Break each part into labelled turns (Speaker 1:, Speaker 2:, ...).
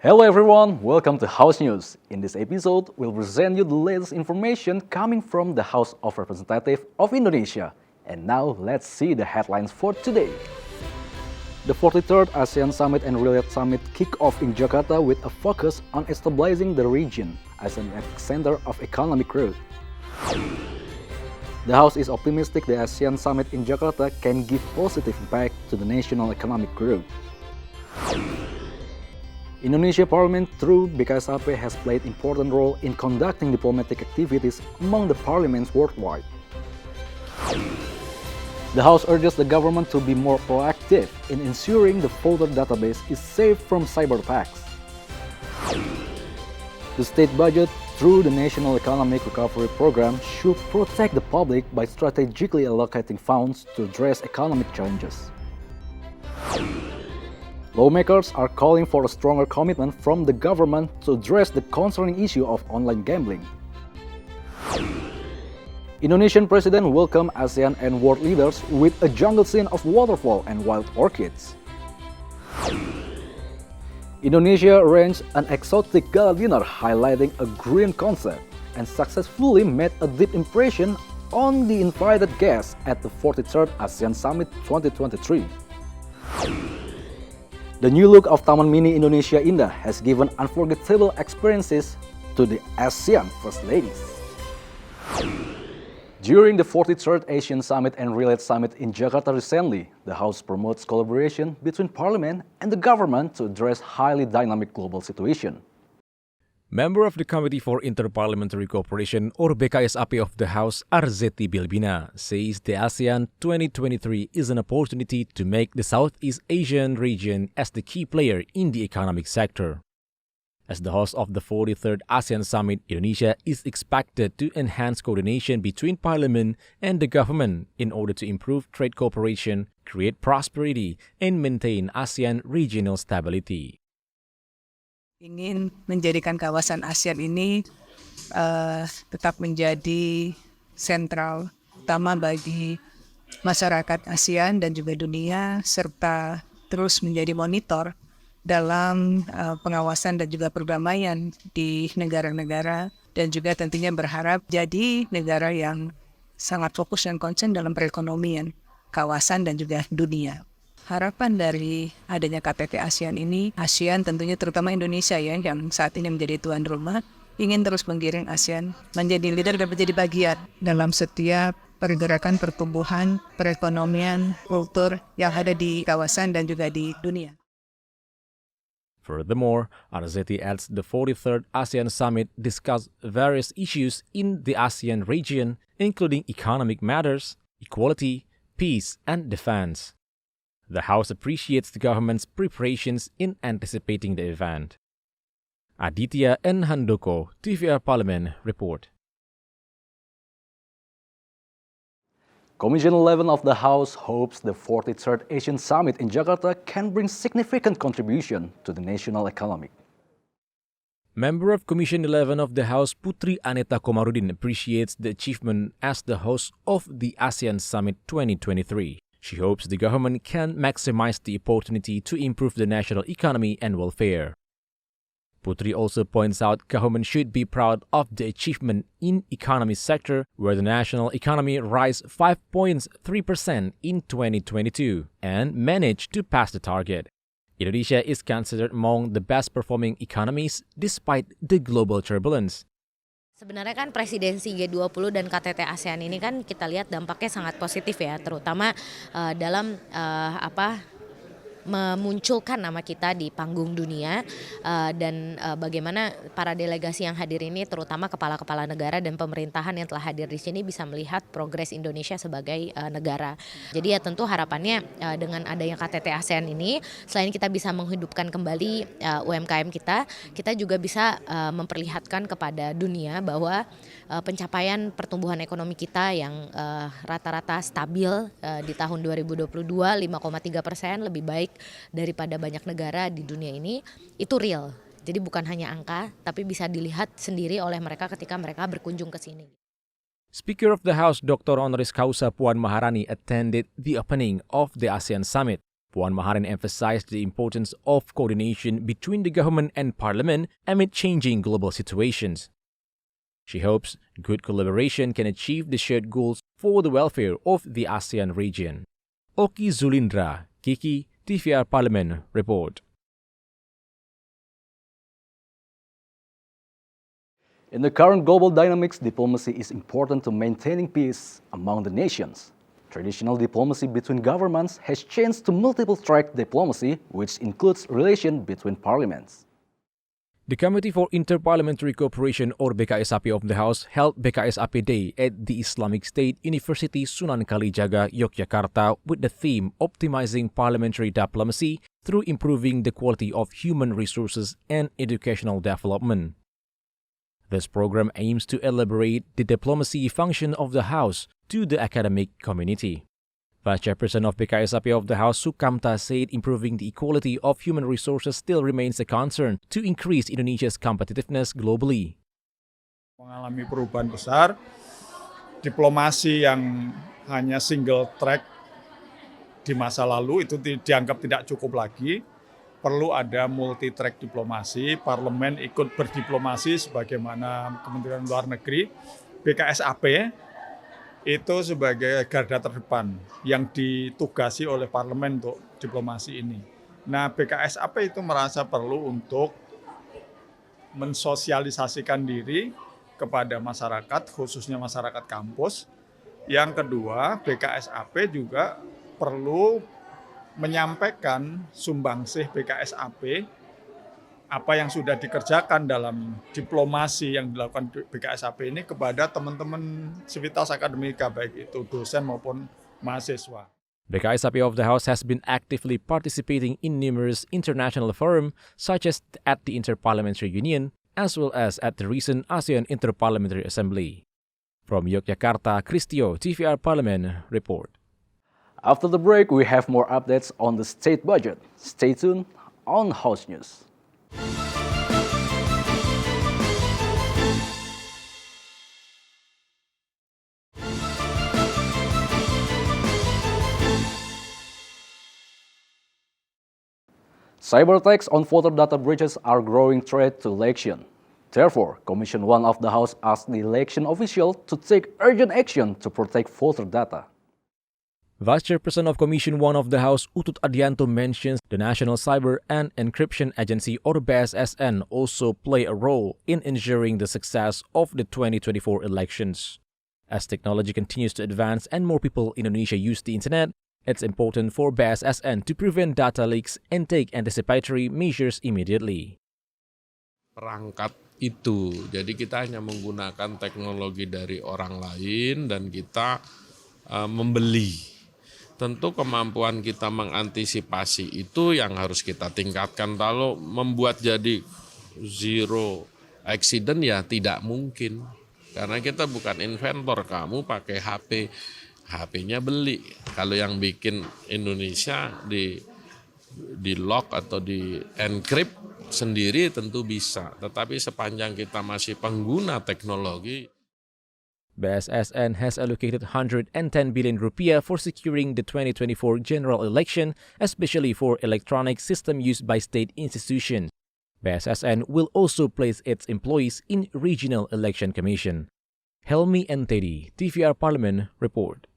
Speaker 1: Hello everyone, welcome to House News. In this episode, we'll present you the latest information coming from the House of Representatives of Indonesia. And now, let's see the headlines for today. The 43rd ASEAN Summit and Related Summit kick off in Jakarta with a focus on stabilizing the region as an epicenter of economic growth. The House is optimistic the ASEAN Summit in Jakarta can give positive impact to the national economic growth. Indonesia Parliament through BKSAP has played important role in conducting diplomatic activities among the parliaments worldwide. The House urges the government to be more proactive in ensuring the voter database is safe from cyber attacks. The state budget through the National Economic Recovery Program should protect the public by strategically allocating funds to address economic challenges. Lawmakers are calling for a stronger commitment from the government to address the concerning issue of online gambling. Indonesian President welcomed ASEAN and world leaders with a jungle scene of waterfall and wild orchids. Indonesia arranged an exotic gala dinner highlighting a green concept and successfully made a deep impression on the invited guests at the 43rd ASEAN Summit 2023. The new look of Taman Mini Indonesia Indah has given unforgettable experiences to the ASEAN First Ladies. During the 43rd Asian Summit and Related Summit in Jakarta recently, the House promotes collaboration between Parliament and the government to address highly dynamic global situation.
Speaker 2: Member of the Committee for Interparliamentary Cooperation or BKSAP of the House, Arzetti Bilbina, says the ASEAN 2023 is an opportunity to make the Southeast Asian region as the key player in the economic sector. As the host of the 43rd ASEAN Summit, Indonesia is expected to enhance coordination between Parliament and the government in order to improve trade cooperation, create prosperity, and maintain ASEAN regional stability.
Speaker 3: Ingin menjadikan kawasan ASEAN ini tetap menjadi sentral utama bagi masyarakat ASEAN dan juga dunia, serta terus menjadi monitor dalam pengawasan dan juga perdamaian di negara-negara, dan juga tentunya berharap jadi negara yang sangat fokus dan konsen dalam perekonomian kawasan dan juga dunia. Harapan dari adanya KTT ASEAN ini, ASEAN tentunya terutama Indonesia ya, yang saat ini menjadi tuan rumah, ingin terus menggiring ASEAN menjadi leader dan menjadi bagian dalam setiap pergerakan pertumbuhan, perekonomian, kultur yang ada di kawasan dan juga di dunia.
Speaker 2: Furthermore, Arzetti adds the 43rd ASEAN Summit discussed various issues in the ASEAN region, including economic matters, equality, peace, and defense. The House appreciates the government's preparations in anticipating the event. Aditya N. Handoko, TVR Parlemen, report.
Speaker 1: Commission 11 of the House hopes the 43rd Asian Summit in Jakarta can bring significant contribution to the national economy.
Speaker 2: Member of Commission 11 of the House, Putri Aneta Komarudin, appreciates the achievement as the host of the ASEAN Summit 2023. She hopes the government can maximize the opportunity to improve the national economy and welfare. Putri also points out government should be proud of the achievement in economy sector, where the national economy rise 5.3% in 2022 and managed to pass the target. Indonesia is considered among the best performing economies despite the global turbulence.
Speaker 4: Sebenarnya kan presidensi G20 dan KTT ASEAN ini kan kita lihat dampaknya sangat positif ya, terutama dalam memunculkan nama kita di panggung dunia, dan bagaimana para delegasi yang hadir ini, terutama kepala-kepala negara dan pemerintahan yang telah hadir di sini, bisa melihat progres Indonesia sebagai negara. Jadi ya tentu harapannya dengan adanya KTT ASEAN ini, selain kita bisa menghidupkan kembali UMKM kita juga bisa memperlihatkan kepada dunia bahwa pencapaian pertumbuhan ekonomi kita yang rata-rata stabil di tahun 2022 5,3% lebih baik daripada banyak negara di dunia ini, itu real. Jadi bukan hanya angka, tapi bisa dilihat sendiri oleh mereka ketika mereka berkunjung ke sini.
Speaker 2: Speaker of the House Dr. Honoris Causa Puan Maharani attended the opening of the ASEAN Summit. Puan Maharani emphasized the importance of coordination between the government and parliament amid changing global situations. She hopes good collaboration can achieve the shared goals for the welfare of the ASEAN region. Oki Zulindra, Kiki, TVR Parlemen, report.
Speaker 1: In the current global dynamics, diplomacy is important to maintaining peace among the nations. Traditional diplomacy between governments has changed to multiple-track diplomacy, which includes relations between parliaments.
Speaker 2: The Committee for Interparliamentary Cooperation or BKSAP of the House held BKSAP Day at the Islamic State University Sunan Kalijaga, Yogyakarta with the theme Optimizing Parliamentary Diplomacy through Improving the Quality of Human Resources and Educational Development. This program aims to elaborate the diplomacy function of the House to the academic community. Vice Chairperson of BKSAP of the House, Sukamta, said improving the equality of human resources still remains a concern to increase Indonesia's competitiveness globally.
Speaker 5: Mengalami perubahan besar, diplomasi yang hanya single track di masa lalu itu dianggap tidak cukup lagi. Perlu ada multi-track diplomasi, parlemen ikut berdiplomasi sebagaimana Kementerian Luar Negeri, BKSAP itu sebagai garda terdepan yang ditugasi oleh parlemen untuk diplomasi ini. Nah, BKSAP itu merasa perlu untuk mensosialisasikan diri kepada masyarakat, khususnya masyarakat kampus. Yang kedua, BKSAP juga perlu menyampaikan sumbangsih BKSAP apa yang sudah dikerjakan dalam diplomasi yang dilakukan BKSAP ini kepada teman-teman sivitas akademika baik itu dosen maupun mahasiswa.
Speaker 2: BKSAP of the House has been actively participating in numerous international forums such as at the Interparliamentary Union as well as at the recent ASEAN Interparliamentary Assembly. From Yogyakarta, Kristio, TVR Parlemen, report.
Speaker 1: After the break, we have more updates on the state budget. Stay tuned on House News. Cyber attacks on voter data breaches are a growing threat to election. Therefore, Commission 1 of the House asked the election official to take urgent action to protect voter data.
Speaker 2: Vice Chairperson of Commission 1 of the House, Utut Adianto, mentions the National Cyber and Encryption Agency or BSSN also play a role in ensuring the success of the 2024 elections. As technology continues to advance and more people in Indonesia use the internet, it's important for BSSN to prevent data leaks and take anticipatory measures immediately.
Speaker 6: Perangkat itu, jadi kita hanya menggunakan teknologi dari orang lain dan kita membeli. Tentu kemampuan kita mengantisipasi itu yang harus kita tingkatkan. Kalau membuat jadi zero accident ya tidak mungkin. Karena kita bukan inventor, kamu pakai HP, HP-nya beli. Kalau yang bikin Indonesia di lock atau di encrypt sendiri tentu bisa. Tetapi sepanjang kita masih pengguna teknologi,
Speaker 2: BSSN has allocated 110 billion rupiah for securing the 2024 general election, especially for electronic system used by state institutions. BSSN will also place its employees in Regional Election Commission. Helmi and Teddy, TVR Parlemen, report.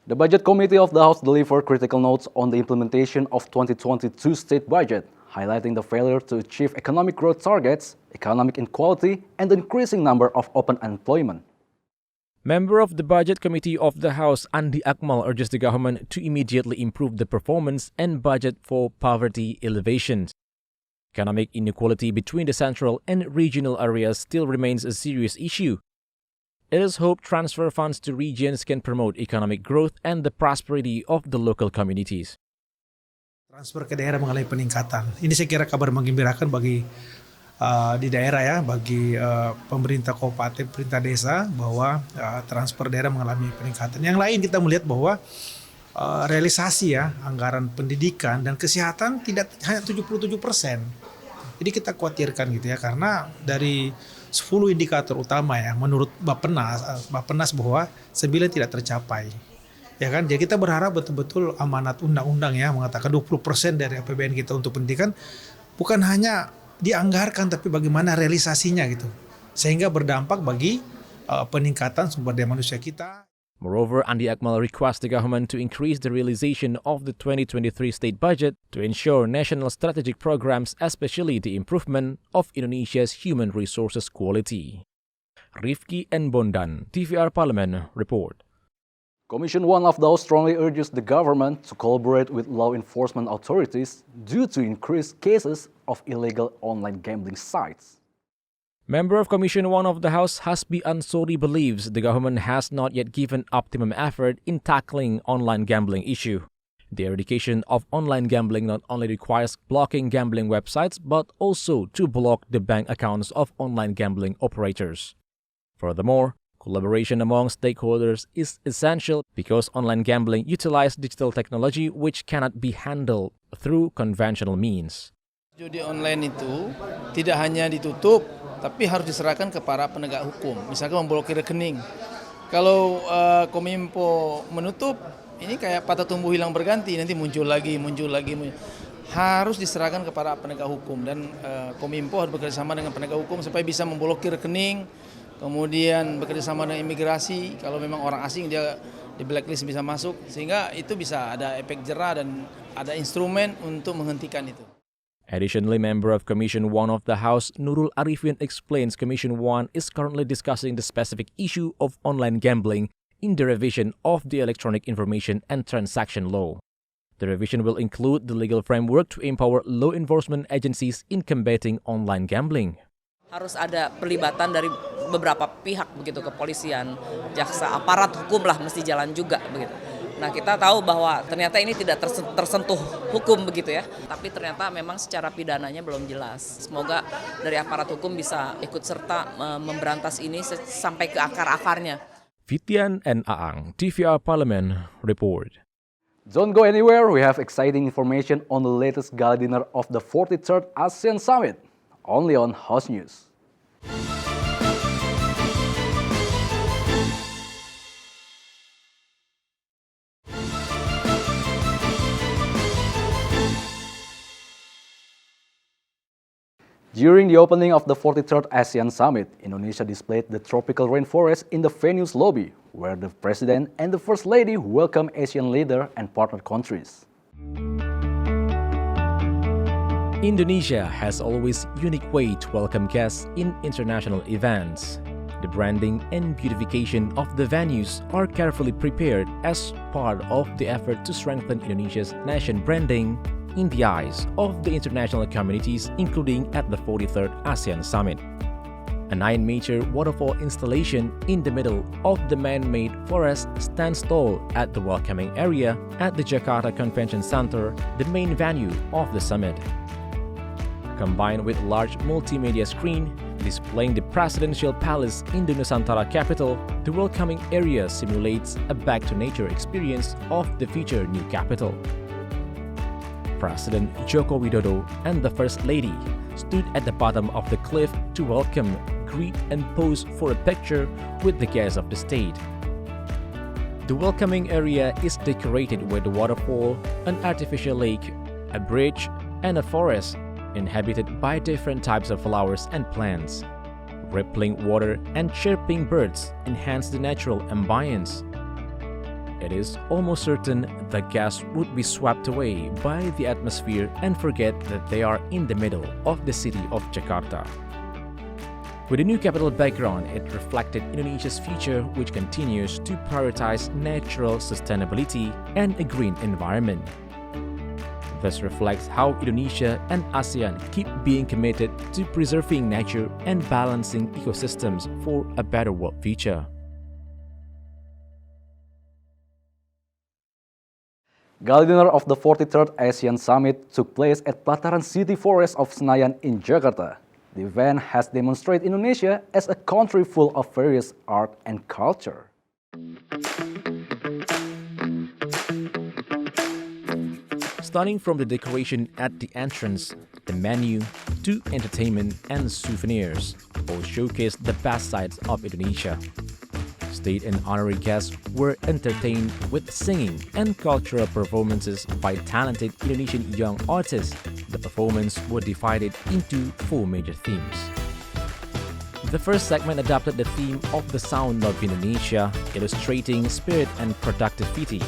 Speaker 1: The Budget Committee of the House delivered critical notes on the implementation of 2022 state budget, highlighting the failure to achieve economic growth targets, economic inequality, and the increasing number of open unemployment.
Speaker 2: Member of the Budget Committee of the House, Andi Akmal, urges the government to immediately improve the performance and budget for poverty alleviation. Economic inequality between the central and regional areas still remains a serious issue. It is hoped transfer funds to regions can promote economic growth and the prosperity of the local communities.
Speaker 7: Transfer ke daerah mengalami peningkatan. Ini saya kira kabar menggembirakan bagi di daerah ya, bagi pemerintah kabupaten, pemerintah desa bahwa transfer daerah mengalami peningkatan. Yang lain kita melihat bahwa realisasi ya anggaran pendidikan dan kesehatan tidak hanya 77%. Jadi kita khawatirkan gitu ya, karena dari 10 indikator utama ya menurut Bappenas bahwa 9 tidak tercapai. Ya kan, jadi kita berharap betul-betul amanat undang-undang ya mengatakan 20% dari APBN kita untuk pendidikan bukan hanya dianggarkan tapi bagaimana realisasinya gitu. Sehingga berdampak bagi peningkatan sumber daya manusia kita.
Speaker 2: Moreover, Andi Akmal requests the government to increase the realization of the 2023 state budget to ensure national strategic programs, especially the improvement of Indonesia's human resources quality. Rifki and Bondan, TVR Parlemen, report.
Speaker 1: Commission 1 of the House strongly urges the government to collaborate with law enforcement authorities due to increased cases of illegal online gambling sites.
Speaker 2: Member of Commission 1 of the House, Hasbi Ansori, believes the government has not yet given optimum effort in tackling online gambling issue. The eradication of online gambling not only requires blocking gambling websites but also to block the bank accounts of online gambling operators. Furthermore, collaboration among stakeholders is essential because online gambling utilizes digital technology which cannot be handled through conventional means.
Speaker 8: Judi online itu tidak hanya ditutup, tapi harus diserahkan ke para penegak hukum. Misalkan memblokir rekening. Kalau Kominfo menutup, ini kayak patah tumbuh hilang berganti, nanti muncul lagi. Harus diserahkan kepada penegak hukum dan Kominfo harus bekerjasama dengan penegak hukum supaya bisa memblokir rekening, kemudian bekerjasama dengan imigrasi. Kalau memang orang asing dia di blacklist bisa masuk, sehingga itu bisa ada efek jera dan ada instrumen untuk menghentikan itu.
Speaker 2: Additionally, member of Commission 1 of the House, Nurul Arifin, explains Commission 1 is currently discussing the specific issue of online gambling in the revision of the Electronic Information and Transaction Law. The revision will include the legal framework to empower law enforcement agencies in combating online gambling.
Speaker 9: Harus ada pelibatan dari beberapa pihak begitu, kepolisian, jaksa, aparat hukum lah mesti jalan juga begitu. Nah, kita tahu bahwa ternyata ini tidak tersentuh hukum begitu ya. Tapi ternyata memang secara pidananya belum jelas. Semoga dari aparat hukum bisa ikut serta memberantas ini sampai ke akar-akarnya.
Speaker 2: Fitian and Aang, TVR Parlemen, report.
Speaker 1: Don't go anywhere, we have exciting information on the latest gala dinner of the 43rd ASEAN Summit, only on House News. During the opening of the 43rd ASEAN Summit, Indonesia displayed the tropical rainforest in the venue's lobby, where the President and the First Lady welcome Asian leaders and partner countries.
Speaker 2: Indonesia has always unique way to welcome guests in international events. The branding and beautification of the venues are carefully prepared as part of the effort to strengthen Indonesia's nation branding in the eyes of the international communities, including at the 43rd ASEAN Summit. A 9-meter waterfall installation in the middle of the man-made forest stands tall at the welcoming area at the Jakarta Convention Center, the main venue of the summit. Combined with a large multimedia screen displaying the presidential palace in the Nusantara capital, the welcoming area simulates a back-to-nature experience of the future new capital. President Joko Widodo and the First Lady stood at the bottom of the cliff to welcome, greet and pose for a picture with the guests of the state. The welcoming area is decorated with a waterfall, an artificial lake, a bridge, and a forest inhabited by different types of flowers and plants. Rippling water and chirping birds enhance the natural ambience. It is almost certain the guests would be swept away by the atmosphere and forget that they are in the middle of the city of Jakarta. With a new capital background, it reflected Indonesia's future, which continues to prioritize natural sustainability and a green environment. This reflects how Indonesia and ASEAN keep being committed to preserving nature and balancing ecosystems for a better world future.
Speaker 1: Gala dinner of the 43rd ASEAN Summit took place at Pelataran City Forest of Senayan in Jakarta. The event has demonstrated Indonesia as a country full of various art and culture.
Speaker 2: Starting from the decoration at the entrance, the menu, to entertainment and souvenirs, all showcased the best sides of Indonesia. State and honorary guests were entertained with singing and cultural performances by talented Indonesian young artists. The performances were divided into 4 major themes. The first segment adopted the theme of the sound of Indonesia, illustrating spirit and productivity.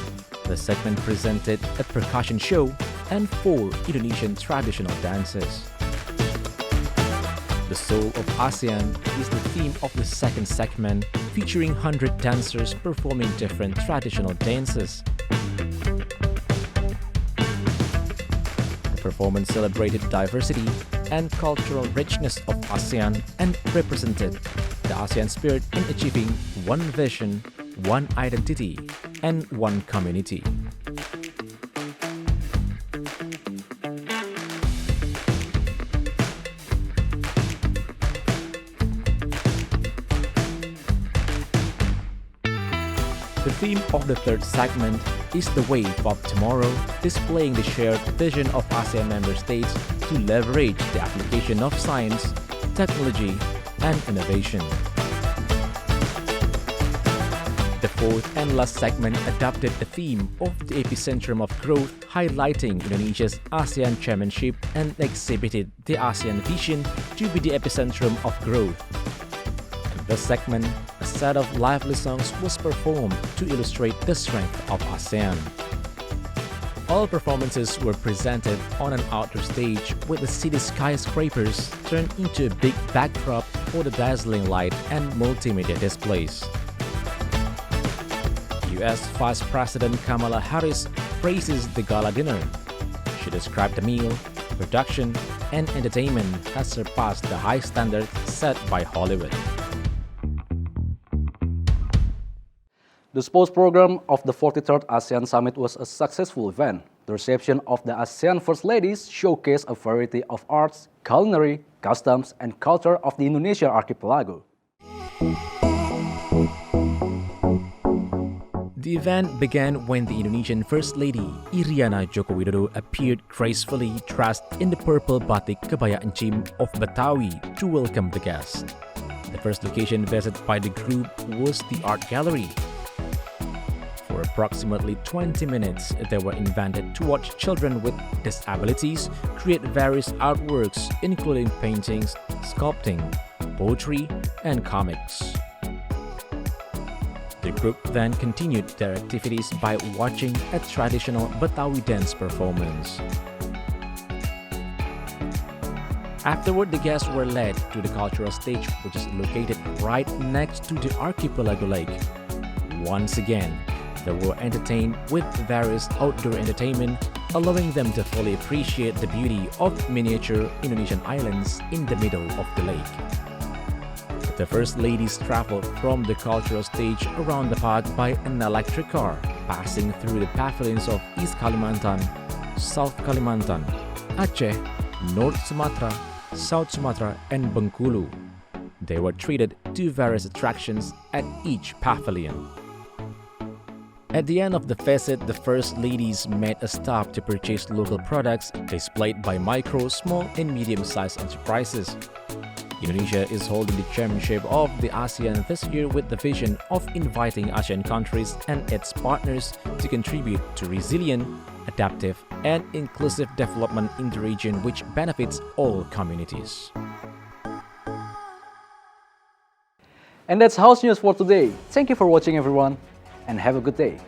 Speaker 2: The segment presented a percussion show and 4 Indonesian traditional dances. The Soul of ASEAN is the theme of the second segment, featuring 100 dancers performing different traditional dances. The performance celebrated diversity and cultural richness of ASEAN and represented the ASEAN spirit in achieving one vision, one identity, and one community. The theme of the third segment is the Wave of Tomorrow, displaying the shared vision of ASEAN member states to leverage the application of science, technology, and innovation. The fourth and last segment adopted the theme of the epicentrum of growth, highlighting Indonesia's ASEAN chairmanship and exhibited the ASEAN vision to be the epicentrum of growth. In this segment, a set of lively songs was performed to illustrate the strength of ASEAN. All performances were presented on an outdoor stage with the city's skyscrapers turned into a big backdrop for the dazzling light and multimedia displays. U.S. Vice President Kamala Harris praises the gala dinner. She described the meal, production, and entertainment has surpassed the high standards set by Hollywood.
Speaker 1: The sports program of the 43rd ASEAN Summit was a successful event. The reception of the ASEAN First Ladies showcased a variety of arts, culinary, customs, and culture of the Indonesia archipelago.
Speaker 2: The event began when the Indonesian First Lady, Iriana Joko Widodo, appeared gracefully dressed in the purple batik kebaya encim of Betawi to welcome the guests. The first location visited by the group was the art gallery. For approximately 20 minutes, they were invited to watch children with disabilities create various artworks, including paintings, sculpting, poetry, and comics. The group then continued their activities by watching a traditional Betawi dance performance. Afterward, the guests were led to the cultural stage, which is located right next to the archipelago lake. Once again, they were entertained with various outdoor entertainment, allowing them to fully appreciate the beauty of miniature Indonesian islands in the middle of the lake. The First Ladies traveled from the cultural stage around the park by an electric car, passing through the pavilions of East Kalimantan, South Kalimantan, Aceh, North Sumatra, South Sumatra, and Bengkulu. They were treated to various attractions at each pavilion. At the end of the visit, the First Ladies made a stop to purchase local products displayed by micro, small, and medium-sized enterprises. Indonesia is holding the chairmanship of the ASEAN this year with the vision of inviting ASEAN countries and its partners to contribute to resilient, adaptive, and inclusive development in the region which benefits all communities.
Speaker 1: And that's House News for today. Thank you for watching, everyone, and have a good day.